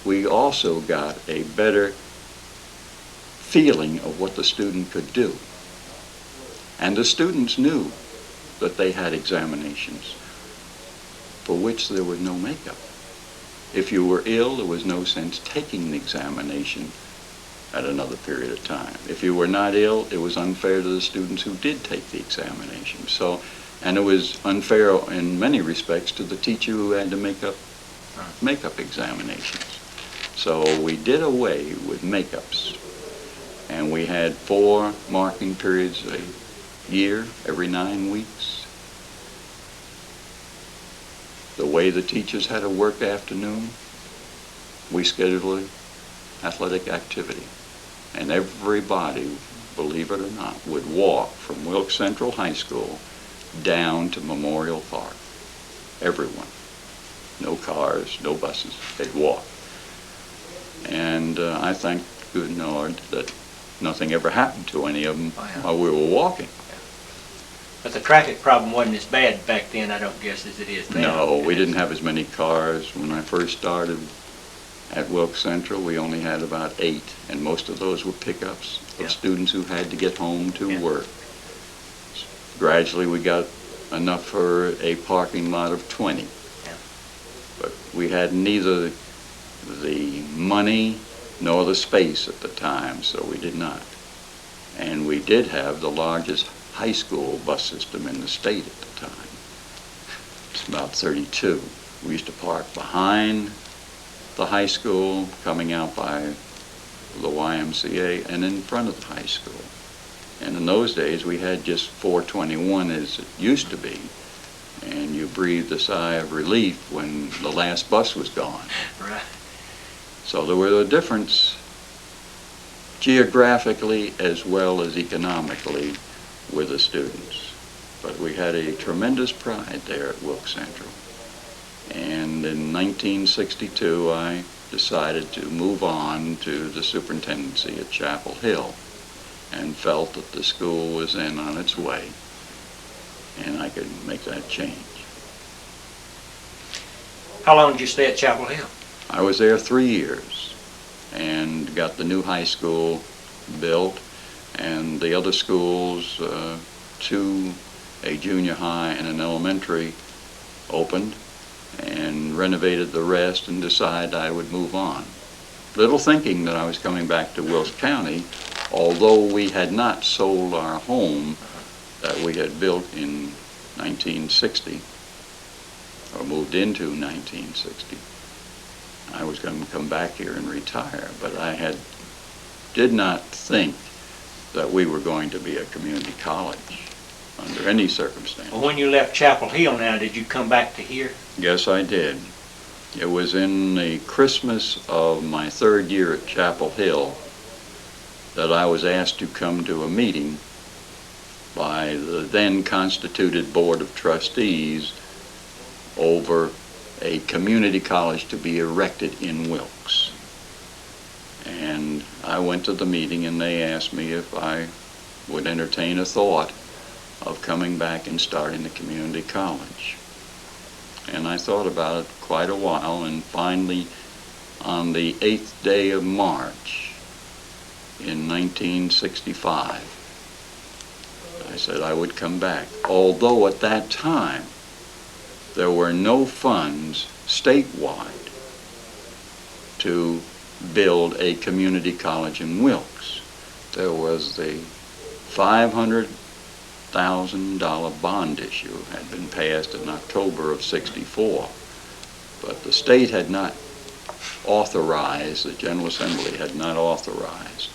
we also got a better feeling of what the student could do. And the students knew that they had examinations for which there was no makeup. If you were ill, there was no sense taking the examination at another period of time. If you were not ill, it was unfair to the students who did take the examination. So, and it was unfair in many respects to the teacher who had to make up examinations. So we did away with makeups, and we had 4 marking periods a year, every 9 weeks. The way the teachers had a work afternoon, we scheduled athletic activity. And everybody, believe it or not, would walk from Wilkes Central High School down to Memorial Park. Everyone. No cars, no buses. They'd walk. And I thank good Lord that nothing ever happened to any of them while we were walking. But the traffic problem wasn't as bad back then, I don't guess, as it is now. No, we didn't have as many cars. When I first started at Wilkes Central, we only had about 8, and most of those were pickups of students who had to get home to work. Gradually, we got enough for a parking lot of 20. But we had neither the money nor the space at the time, so we did not. And we did have the largest high school bus system in the state at the time. It's about 32. We used to park behind the high school, coming out by the YMCA, and in front of the high school. And in those days, we had just 421 as it used to be, and you breathed a sigh of relief when the last bus was gone. Right. So there was a difference geographically as well as economically with the students. But we had a tremendous pride there at Wilkes Central. And in 1962, I decided to move on to the superintendency at Chapel Hill and felt that the school was then on its way and I could make that change. How long did you stay at Chapel Hill? I was there 3 years and got the new high school built, and the other schools, 2, a junior high and an elementary, opened, and renovated the rest and decided I would move on. Little thinking that I was coming back to Wilkes County, although we had not sold our home that we had built in 1960, or moved into 1960. I was going to come back here and retire, but I did not think that we were going to be a community college under any circumstance. Well, when you left Chapel Hill now, did you come back to here? Yes, I did. It was in the Christmas of my 3rd year at Chapel Hill that I was asked to come to a meeting by the then constituted Board of Trustees over a community college to be erected in Wilkes. And I went to the meeting and they asked me if I would entertain a thought of coming back and starting the community college. And I thought about it quite a while, and finally on the 8th day of March in 1965, I said I would come back. Although at that time there were no funds statewide to build a community college in Wilkes. There was the $500,000 bond issue had been passed in October of '64, but the state had not authorized, the General Assembly had not authorized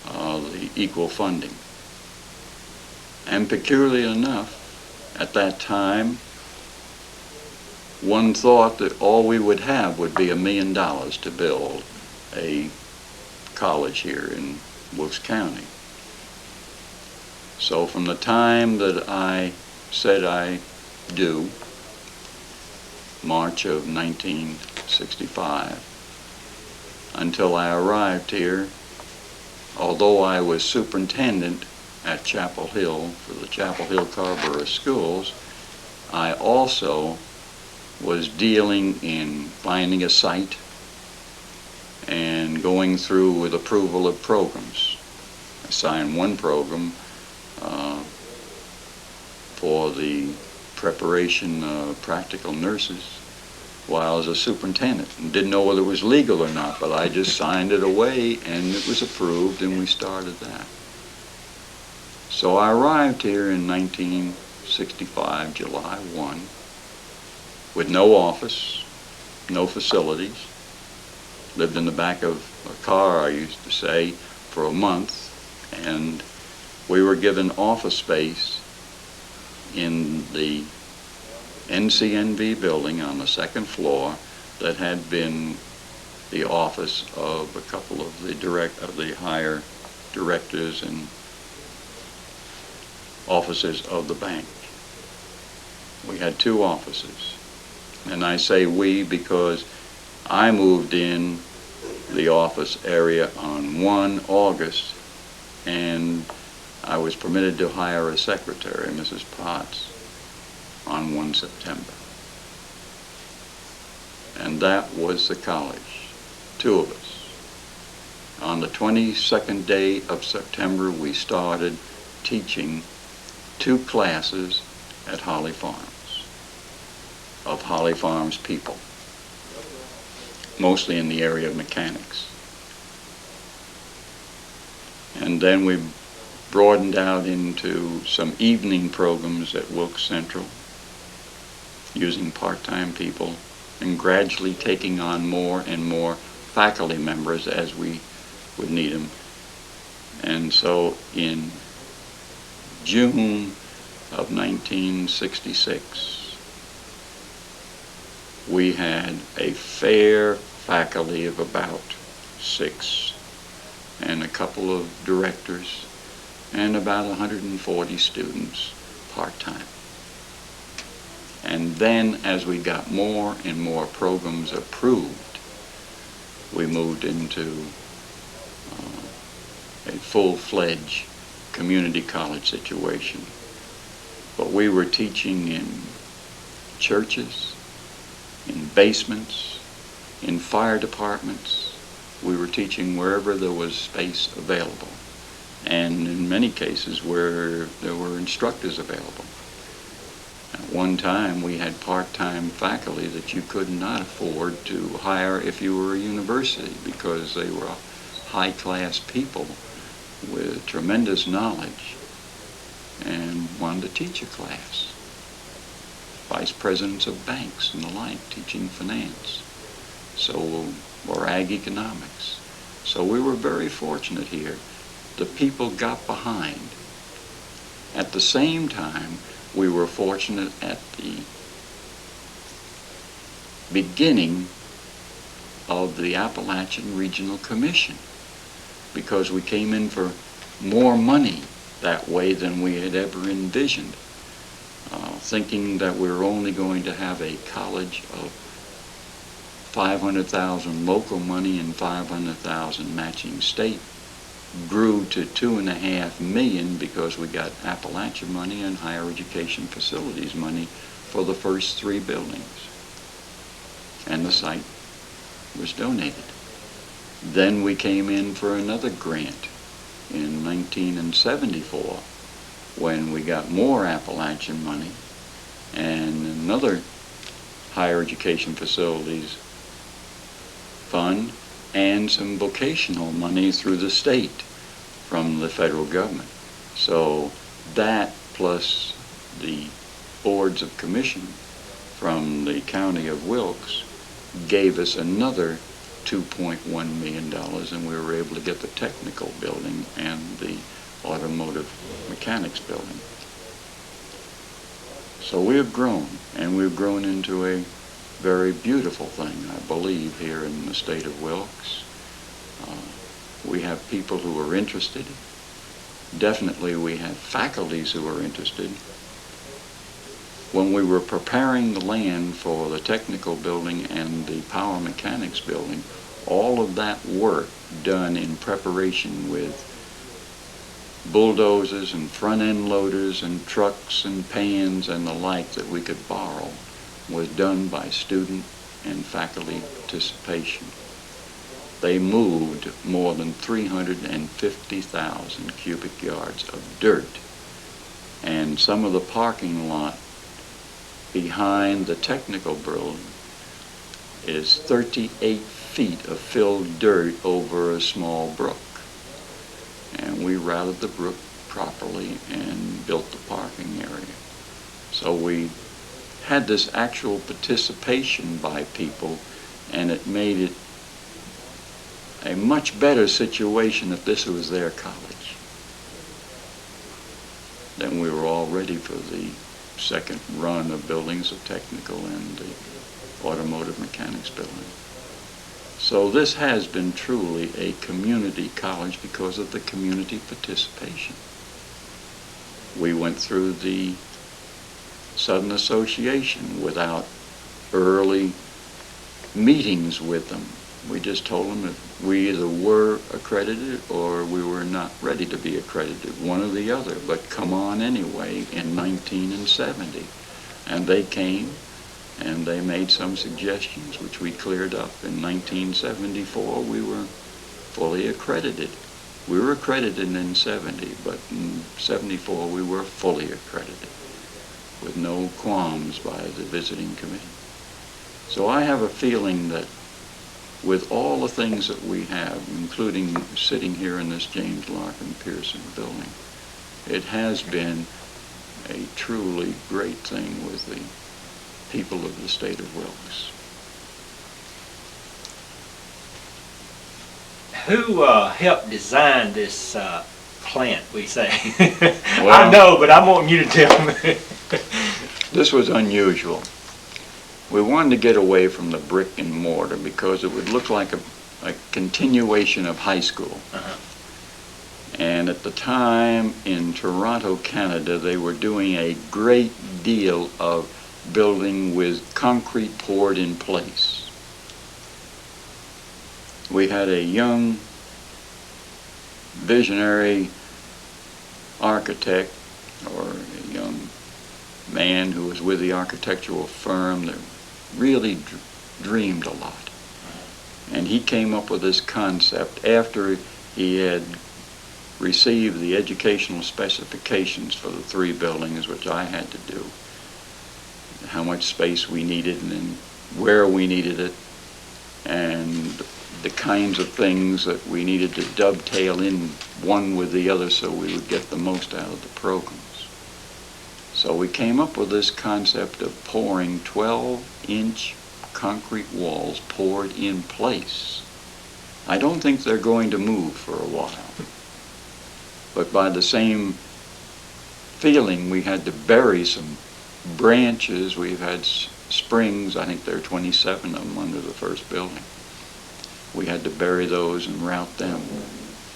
the equal funding. And peculiarly enough, at that time, one thought that all we would have would be $1 million to build a college here in Wilkes County. So from the time that I said I do, March of 1965, until I arrived here, although I was superintendent at Chapel Hill for the Chapel Hill Carrboro Schools, I also was dealing in finding a site and going through with approval of programs. I signed one program for the preparation of practical nurses while I was a superintendent, and didn't know whether it was legal or not, but I just signed it away and it was approved and we started that. So I arrived here in 1965, July 1, with no office, no facilities. Lived in the back of a car, I used to say, for a month, and we were given office space in the NCNV building on the second floor that had been the office of a couple of the higher directors and officers of the bank. We had two offices, and I say we because I moved in the office area on 1 August, and I was permitted to hire a secretary, Mrs. Potts, on 1 September. And that was the college, 2 of us. On the 22nd day of September, we started teaching 2 classes at Holly Farms, of Holly Farms people, mostly in the area of mechanics. And then we broadened out into some evening programs at Wilkes Central, using part-time people and gradually taking on more and more faculty members as we would need them. And so in June of 1966, we had a fair faculty of about 6 and a couple of directors and about 140 students part-time. And then as we got more and more programs approved, we moved into a full-fledged community college situation. But we were teaching in churches, in basements, in fire departments. We were teaching wherever there was space available, and in many cases where there were instructors available. At one time, we had part-time faculty that you could not afford to hire if you were a university, because they were high-class people with tremendous knowledge and wanted to teach a class. Vice presidents of banks and the like, teaching finance, or ag economics. So we were very fortunate here. The people got behind. At the same time, we were fortunate at the beginning of the Appalachian Regional Commission, because we came in for more money that way than we had ever envisioned, thinking that we were only going to have a college of 500,000 local money and 500,000 matching state, grew to 2.5 million because we got Appalachian money and higher education facilities money for the first 3 buildings. And the site was donated. Then we came in for another grant in 1974 when we got more Appalachian money and another higher education facilities fund and some vocational money through the state from the federal government. So that plus the boards of commission from the county of Wilkes gave us another $2.1 million, and we were able to get the technical building and the automotive mechanics building. So we have grown, and we've grown into a very beautiful thing, I believe, here in the state of Wilkes. We have people who are interested. Definitely we have faculties who are interested. When we were preparing the land for the technical building and the power mechanics building, all of that work done in preparation with bulldozers and front-end loaders and trucks and pans and the like that we could borrow was done by student and faculty participation. they moved more than 350,000 cubic yards of dirt. And some of the parking lot behind the technical building is 38 feet of filled dirt over a small brook. And we routed the brook properly and built the parking area. So we had this actual participation by people, and it made it a much better situation if this was their college. Then we were all ready for the second run of buildings, the technical and the automotive mechanics building. So this has been truly a community college because of the community participation. We went through the Southern Association without early meetings with them. We just told them that we either were accredited or we were not ready to be accredited, one or the other, but come on anyway in 1970. And they came and they made some suggestions which we cleared up. In 1974 we were fully accredited. We were accredited in 70, but in 74 we were fully accredited with no qualms by the visiting committee. So I have a feeling that with all the things that we have, including sitting here in this James Larkin Pearson building, it has been a truly great thing with the people of the state of Wilkes. Who helped design this plant, we say? Well, I know, but I'm wanting you to tell me. This was unusual. We wanted to get away from the brick and mortar because it would look like a continuation of high school. And at the time in Toronto, Canada, they were doing a great deal of building with concrete poured in place. We had a young, visionary architect, or a young man who was with the architectural firm that really dreamed a lot. And he came up with this concept after he had received the educational specifications for the three buildings, which I had to do, how much space we needed and then where we needed it, and the kinds of things that we needed to dovetail in one with the other so we would get the most out of the programs. So we came up with this concept of pouring 12-inch concrete walls poured in place. I don't think they're going to move for a while. But by the same feeling, we had to bury some branches. We've had springs, I think there are 27 of them under the first building. We had to bury those and route them.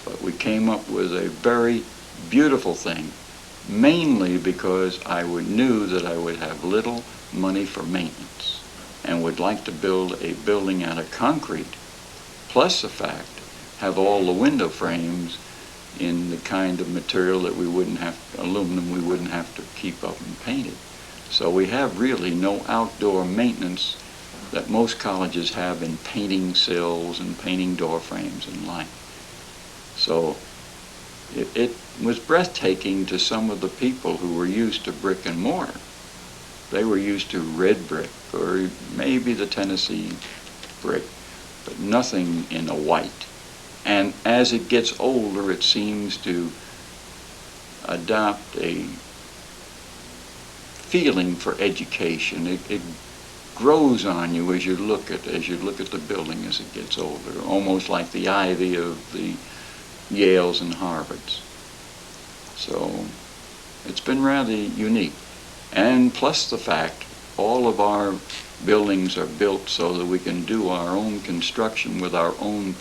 But we came up with a very beautiful thing, mainly because I knew that I would have little money for maintenance and would like to build a building out of concrete, plus the fact, have all the window frames in the kind of material that we wouldn't have, aluminum we wouldn't have to keep up and paint it. So we have really no outdoor maintenance that most colleges have in painting sills and painting door frames and like. So it was breathtaking to some of the people who were used to brick and mortar. They were used to red brick or maybe the Tennessee brick, but nothing in a white. And as it gets older, it seems to adopt a feeling for education. It grows on you as you look at the building as it gets older, almost like the ivy of the Yales and Harvards. So it's been rather unique. And plus the fact, all of our buildings are built so that we can do our own construction with our own